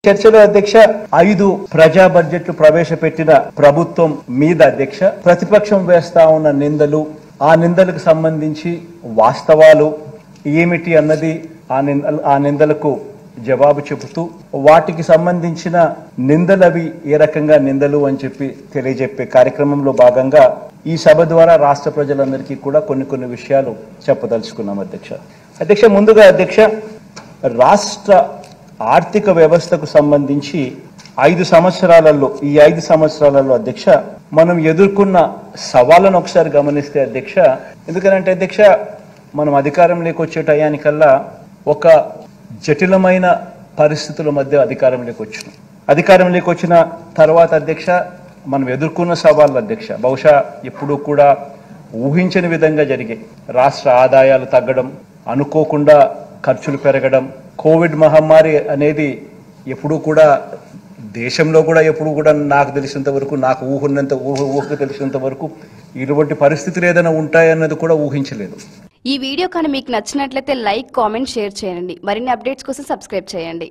చర్చలో అధ్యక్ష 5 ప్రజా బడ్జెట్లు ప్రవేశపెట్టిన ప్రభుత్వం మీద అధ్యక్ష ప్రతిపక్షం వేస్తా ఉన్న నిందలు, ఆ నిందలకు సంబంధించి వాస్తవాలు ఏమిటి అన్నది ఆ నిందలకు జవాబు చెబుతూ వాటికి సంబంధించిన నిందలవి ఏ రకంగా నిందలు అని చెప్పి తెలియజెప్పే కార్యక్రమంలో భాగంగా ఈ సభ ద్వారా రాష్ట్ర ప్రజలందరికీ కూడా కొన్ని విషయాలు చెప్పదలుచుకున్నాం అధ్యక్ష. ముందుగా అధ్యక్ష, రాష్ట్ర ఆర్థిక వ్యవస్థకు సంబంధించి 5 సంవత్సరాలలో అధ్యక్ష మనం ఎదుర్కొన్న సవాళ్ళను ఒకసారి గమనిస్తే అధ్యక్ష, ఎందుకంటే అధ్యక్ష మనం అధికారంలోకి వచ్చే టయానికల్లా ఒక జటిలమైన పరిస్థితుల మధ్య అధికారంలోకి వచ్చిన తర్వాత అధ్యక్ష మనం ఎదుర్కొన్న సవాళ్ళు అధ్యక్ష బహుశా ఎప్పుడూ కూడా ఊహించని విధంగా జరిగే రాష్ట్ర ఆదాయాలు తగ్గడం, అనుకోకుండా ఖర్చులు పెరగడం, కోవిడ్ మహమ్మారి అనేది ఎప్పుడూ కూడా దేశంలో కూడా ఎప్పుడు కూడా నాకు తెలిసినంత వరకు, నాకు ఊహకు తెలిసినంత వరకు ఇటువంటి పరిస్థితులు ఏదైనా ఉంటాయన్నది కూడా ఊహించలేదు. ఈ వీడియో కానీ మీకు నచ్చినట్లయితే లైక్, కామెంట్, షేర్ చేయండి. మరిన్ని అప్డేట్స్ కోసం సబ్స్క్రైబ్ చేయండి.